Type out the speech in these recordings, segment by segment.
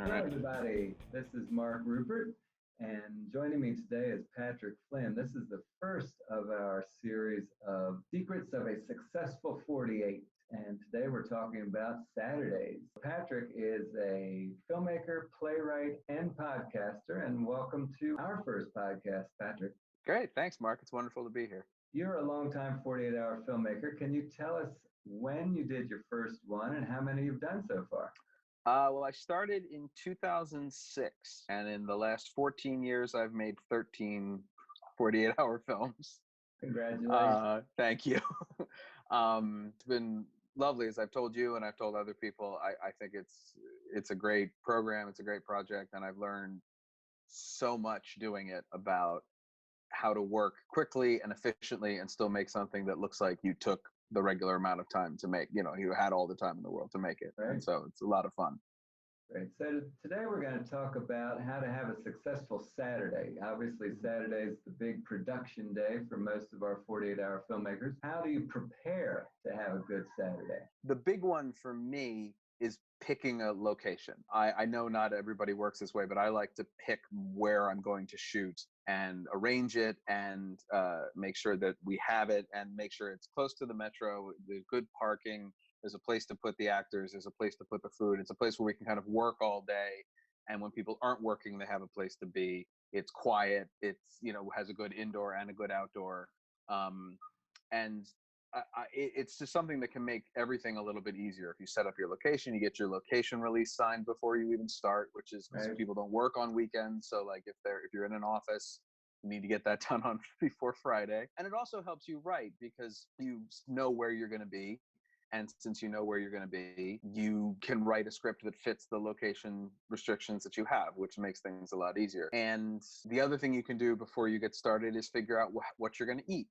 All Hello, right. everybody. This is Mark Rupert, and joining me today is Patrick Flynn. This is the first of our series of Secrets of a Successful 48. And today we're talking about Saturdays. Patrick is a filmmaker, playwright, and podcaster. And welcome to our first podcast, Patrick. Great. Thanks, Mark. It's wonderful to be here. You're a longtime 48-hour filmmaker. Can you tell us when you did your first one and how many you've done so far? Well, I started in 2006, and in the last 14 years, I've made 13 48-hour films. Congratulations. Thank you. It's been lovely, as I've told you, and I've told other people. I think it's a great program. It's a great project, and I've learned so much doing it about how to work quickly and efficiently and still make something that looks like you took the regular amount of time to make. You had all the time in the world to make it. Right. And so it's a lot of fun. Great. So today we're going to talk about how to have a successful Saturday. Obviously, Saturday is the big production day for most of our 48-hour filmmakers. How do you prepare to have a good Saturday? The big one for me is picking a location. I know not everybody works this way, but I like to pick where I'm going to shoot and arrange it and make sure that we have it and make sure it's close to the metro, there's good parking, there's a place to put the actors, there's a place to put the food. It's a place where we can kind of work all day. And when people aren't working, they have a place to be. It's quiet. It's, has a good indoor and a good outdoor. And it's just something that can make everything a little bit easier. If you set up your location, you get your location release signed before you even start, which is because people don't work on weekends. So like if you're in an office, you need to get that done on before Friday. And it also helps you write because you know where you're going to be. And since you know where you're going to be, you can write a script that fits the location restrictions that you have, which makes things a lot easier. And the other thing you can do before you get started is figure out what you're going to eat,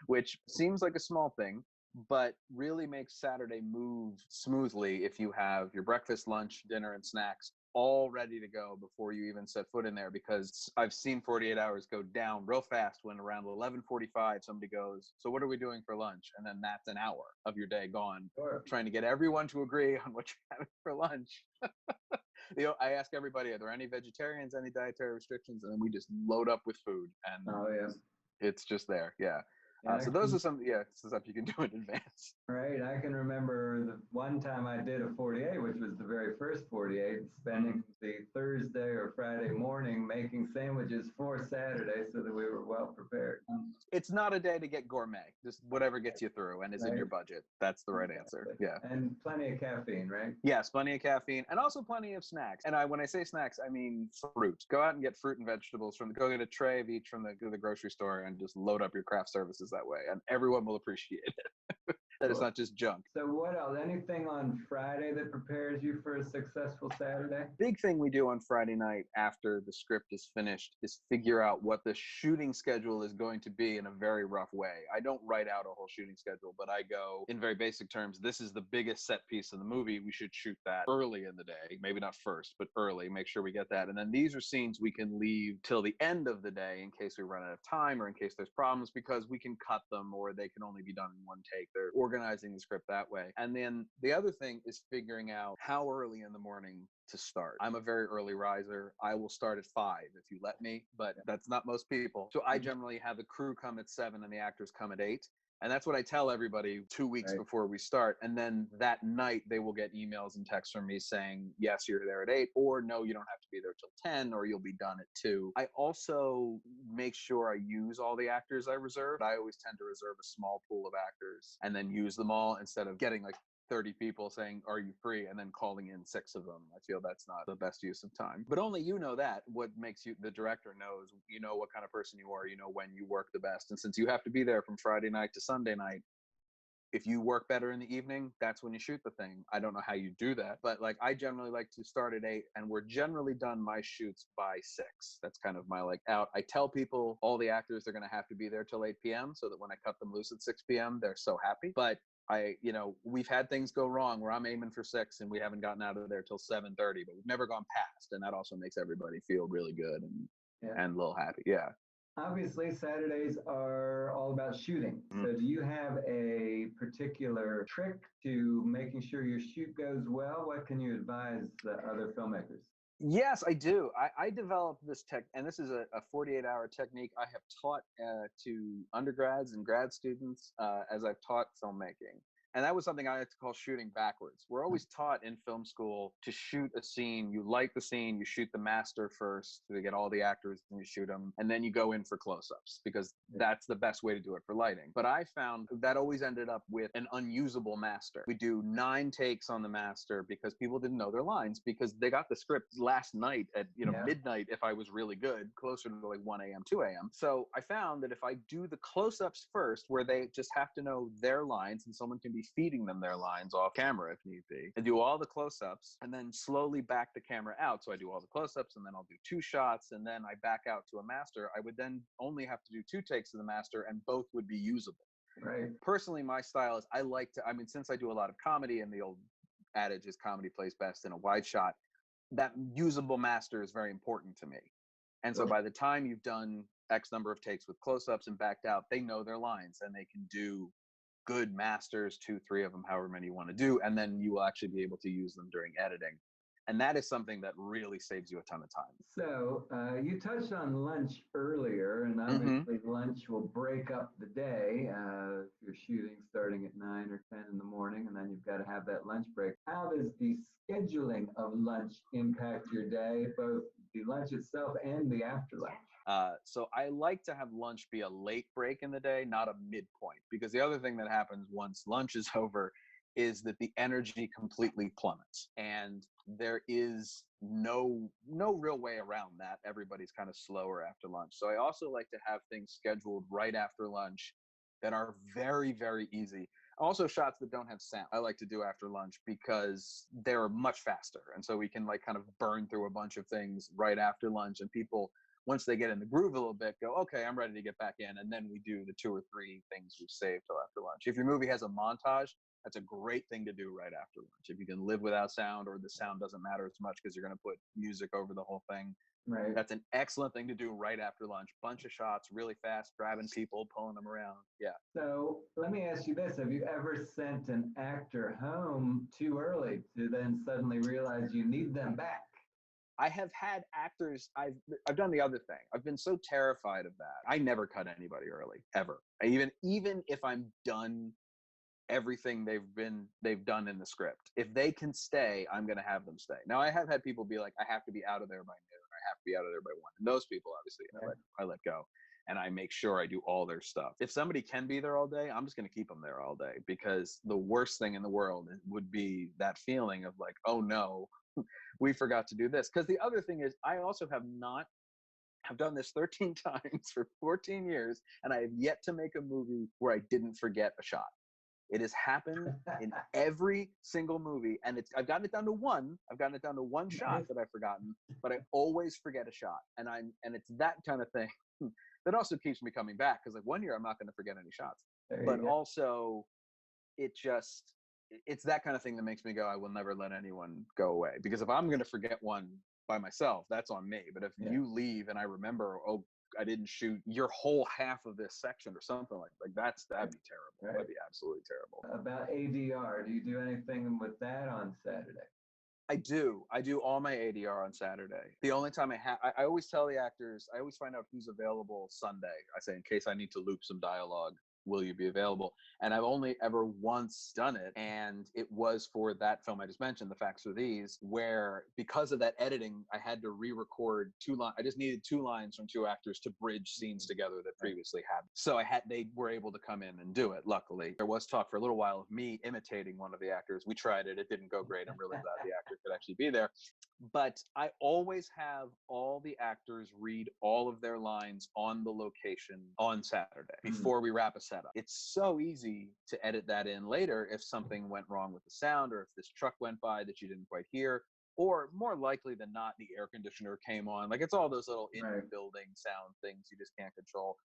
which seems like a small thing, but really makes Saturday move smoothly if you have your breakfast, lunch, dinner, and snacks all ready to go before you even set foot in there. Because I've seen 48 hours go down real fast when around 11:45 somebody goes, so what are we doing for lunch? And then that's an hour of your day gone. Sure. Trying to get everyone to agree on what you're having for lunch. I ask everybody, are there any vegetarians, any dietary restrictions? And then we just load up with food, and it's just there. Yeah. So those are some stuff you can do in advance. Right. I can remember the one time I did a 48, which was the very first 48, spending the Thursday or Friday morning making sandwiches for Saturday so that we were well prepared. It's not a day to get gourmet. Just whatever gets you through and is in your budget. That's the right answer. Yeah. And plenty of caffeine, right? Yes, plenty of caffeine and also plenty of snacks. And when I say snacks, I mean fruit. Go out and get fruit and vegetables go get a tray of each from the grocery store and just load up your craft services that way. And everyone will appreciate it. That it's not just junk. So what else? Anything on Friday that prepares you for a successful Saturday? Big thing we do on Friday night after the script is finished is figure out what the shooting schedule is going to be in a very rough way. I don't write out a whole shooting schedule, but I go in very basic terms. This is the biggest set piece of the movie. We should shoot that early in the day. Maybe not first, but early. Make sure we get that. And then these are scenes we can leave till the end of the day in case we run out of time or in case there's problems, because we can cut them or they can only be done in one take. They're organizing the script that way. And then the other thing is figuring out how early in the morning to start. I'm a very early riser. I will start at 5 if you let me, but that's not most people. So I generally have the crew come at 7 and the actors come at 8. And that's what I tell everybody 2 weeks before we start. And then that night they will get emails and texts from me saying, yes, you're there at 8, or no, you don't have to be there till 10, or you'll be done at 2. I also make sure I use all the actors I reserved. I always tend to reserve a small pool of actors and then use them all instead of getting like 30 people saying, are you free? And then calling in 6 of them. I feel that's not the best use of time. But only you know that. What makes you, the director knows, you know what kind of person you are, you know when you work the best. And since you have to be there from Friday night to Sunday night, if you work better in the evening, that's when you shoot the thing. I don't know how you do that, but like I generally like to start at 8 and we're generally done my shoots by 6. That's kind of my out. I tell people, all the actors, they're going to have to be there till 8 p.m. so that when I cut them loose at 6 p.m., they're so happy. But we've had things go wrong where I'm aiming for 6 and we haven't gotten out of there till 7:30, but we've never gone past. And that also makes everybody feel really good and a little happy. Yeah. Obviously, Saturdays are all about shooting. So, do you have a particular trick to making sure your shoot goes well? What can you advise the other filmmakers? Yes, I do. I developed this tech, and this is a 48-hour technique I have taught to undergrads and grad students as I've taught filmmaking. And that was something I like to call shooting backwards. We're always taught in film school to shoot a scene. You light the scene, you shoot the master first to get all the actors, and you shoot them, and then you go in for close-ups because that's the best way to do it for lighting. But I found that always ended up with an unusable master. We do 9 takes on the master because people didn't know their lines because they got the script last night at midnight if I was really good, closer to like 1 a.m., 2 a.m. So I found that if I do the close-ups first, where they just have to know their lines and someone can be feeding them their lines off camera if need be, and do all the close-ups and then slowly back the camera out. So I do all the close-ups and then I'll do 2 shots and then I back out to a master. I would then only have to do 2 takes of the master and both would be usable. Right. Personally, my style is since I do a lot of comedy and the old adage is comedy plays best in a wide shot, that usable master is very important to me. And so by the time you've done X number of takes with close-ups and backed out, they know their lines and they can do good masters, 2, 3 of them, however many you want to do, and then you will actually be able to use them during editing. And that is something that really saves you a ton of time. So, you touched on lunch earlier, and Mm-hmm. obviously, lunch will break up the day. If you're shooting starting at 9 or 10 in the morning, and then you've got to have that lunch break. How does the scheduling of lunch impact your day, both the lunch itself and the after lunch? So I like to have lunch be a late break in the day, not a midpoint, because the other thing that happens once lunch is over is that the energy completely plummets, and there is no real way around that. Everybody's kind of slower after lunch. So I also like to have things scheduled right after lunch that are very, very easy. Also, shots that don't have sound, I like to do after lunch because they're much faster. And so we can like kind of burn through a bunch of things right after lunch. And people, once they get in the groove a little bit, go, okay, I'm ready to get back in. And then we do the 2 or 3 things we've saved till after lunch. If your movie has a montage, that's a great thing to do right after lunch. If you can live without sound or the sound doesn't matter as much because you're going to put music over the whole thing, Right. that's an excellent thing to do right after lunch. Bunch of shots, really fast, grabbing people, pulling them around. Yeah. So let me ask you this. Have you ever sent an actor home too early to then suddenly realize you need them back? I have had actors. I've done the other thing. I've been so terrified of that. I never cut anybody early ever. Even if I'm done everything they've done in the script. If they can stay, I'm going to have them stay. Now I have had people be like, I have to be out of there by noon. I have to be out of there by 1. And those people, obviously, I let go. And I make sure I do all their stuff. If somebody can be there all day, I'm just going to keep them there all day because the worst thing in the world would be that feeling of like, oh no, we forgot to do this. Because the other thing is, I also have done this 13 times for 14 years, and I have yet to make a movie where I didn't forget a shot. It has happened in every single movie, and I've gotten it down to 1. I've gotten it down to 1 shot that I've forgotten, but I always forget a shot, and it's that kind of thing that also keeps me coming back because like 1 year I'm not going to forget any shots, but also it's that kind of thing that makes me go, I will never let anyone go away, because if I'm going to forget one by myself, that's on me. But if you leave and I remember, oh, I didn't shoot your whole half of this section or something like that'd be terrible. Right. That'd be absolutely terrible. About ADR, do you do anything with that on Saturday? I do all my ADR on Saturday. The only time I always tell the actors, I always find out who's available Sunday. I say, in case I need to loop some dialogue, will you be available? And I've only ever once done it, and it was for that film I just mentioned, The Facts Are These, where because of that editing, I had to re-record 2 lines. I just needed 2 lines from 2 actors to bridge scenes together that previously had. So they were able to come in and do it, luckily. There was talk for a little while of me imitating one of the actors. We tried it. It didn't go great. I'm really glad the actor could actually be there. But I always have all the actors read all of their lines on the location on Saturday before we wrap a setup. It's so easy to edit that in later if something went wrong with the sound, or if this truck went by that you didn't quite hear, or more likely than not, the air conditioner came on. Like, it's all those little in-building sound things you just can't control.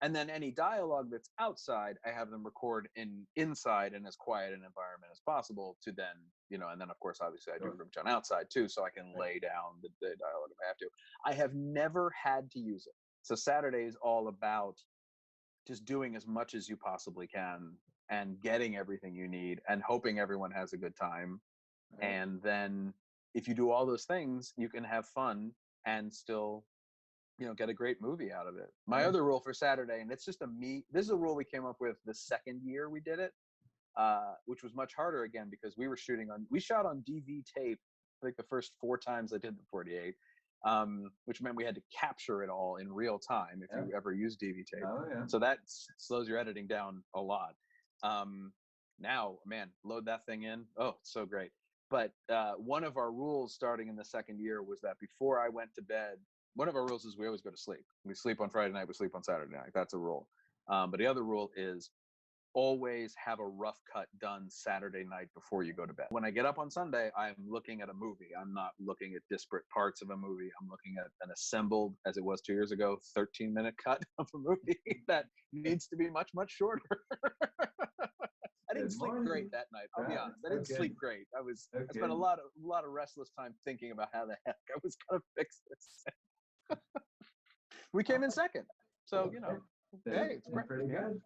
And then any dialogue that's outside, I have them record inside in as quiet an environment as possible to then, and then of course, obviously I do room tone outside too, so I can lay down the dialogue if I have to. I have never had to use it. So Saturday is all about just doing as much as you possibly can and getting everything you need and hoping everyone has a good time. Right. And then if you do all those things, you can have fun and still, get a great movie out of it. My other rule for Saturday, and it's just this is a rule we came up with the second year we did it, which was much harder again because we shot on DV tape, I think the first 4 times I did the 48, which meant we had to capture it all in real time if you ever use DV tape. Oh, yeah. So that slows your editing down a lot. Now, man, load that thing in. Oh, it's so great. But one of our rules starting in the second year was that before I went to bed, one of our rules is we always go to sleep. We sleep on Friday night, we sleep on Saturday night. That's a rule. But the other rule is always have a rough cut done Saturday night before you go to bed. When I get up on Sunday, I'm looking at a movie. I'm not looking at disparate parts of a movie. I'm looking at an assembled, as it was 2 years ago, 13-minute cut of a movie that needs to be much, much shorter. I didn't sleep great that night. I'll be honest. I didn't sleep great. I spent a lot of restless time thinking about how the heck I was gonna fix this. We came in second, so hey, it's pretty good.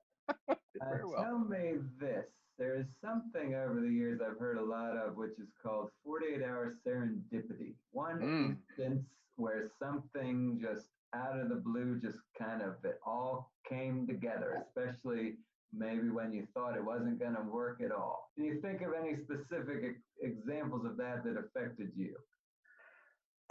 Tell me this. There is something over the years I've heard a lot of, which is called 48-hour serendipity. One instance where something just out of the blue, just kind of it all came together, especially maybe when you thought it wasn't going to work at all. Can you think of any specific examples of that affected you?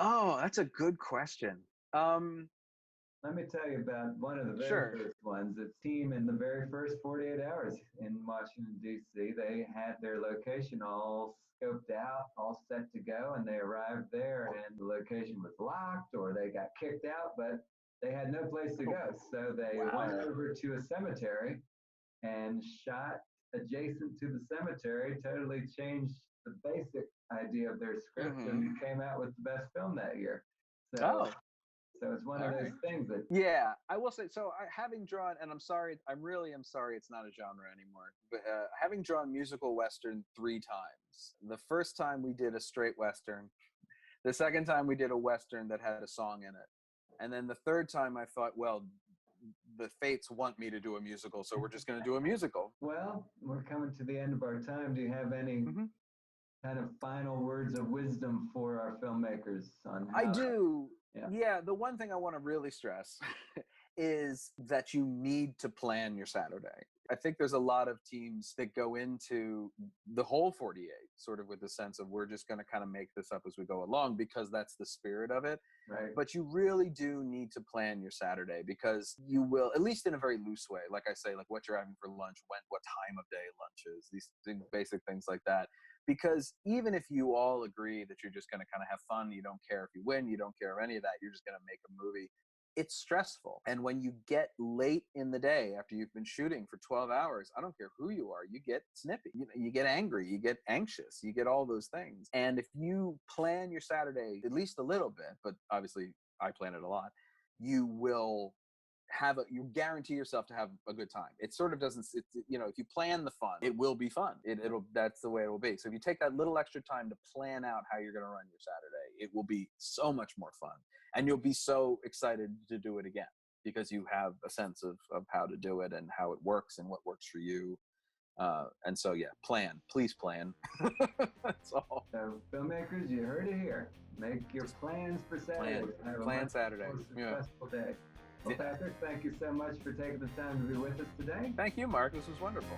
Oh, that's a good question. Let me tell you about one of the very first ones. The team in the very first 48 hours in Washington, D.C., they had their location all scoped out, all set to go, and they arrived there and the location was locked or they got kicked out, but they had no place to go. So they went over to a cemetery and shot adjacent to the cemetery, totally changed the basic idea of their script and came out with the best film that year. So it's one of those things that... Yeah, I will say, so having drawn, and I'm sorry it's not a genre anymore, but having drawn musical Western 3 times, the first time we did a straight Western, the second time we did a Western that had a song in it, and then the third time I thought, well, the fates want me to do a musical, so we're just going to do a musical. Well, we're coming to the end of our time. Do you have any kind of final words of wisdom for our filmmakers on how... I do. Yeah, the one thing I want to really stress is that you need to plan your Saturday. I think there's a lot of teams that go into the whole 48 sort of with the sense of we're just going to kind of make this up as we go along because that's the spirit of it. Right. But you really do need to plan your Saturday because you will, at least in a very loose way, like I say, like what you're having for lunch, what time of day lunch is, these basic things like that. Because even if you all agree that you're just going to kind of have fun, you don't care if you win, you don't care of any of that, you're just going to make a movie, it's stressful. And when you get late in the day after you've been shooting for 12 hours, I don't care who you are, you get snippy, you get angry, you get anxious, you get all those things. And if you plan your Saturday at least a little bit, but obviously I plan it a lot, you will you guarantee yourself to have a good time. It sort of doesn't, if you plan the fun, it will be fun. That's the way it will be. So if you take that little extra time to plan out how you're going to run your Saturday, it will be so much more fun. And you'll be so excited to do it again because you have a sense of how to do it and how it works and what works for you. And so, please plan. That's all. So filmmakers, you heard it here. Make your plans for Saturday. Plan Saturday. Successful day. Well, Patrick, thank you so much for taking the time to be with us today. Thank you, Mark. This was wonderful.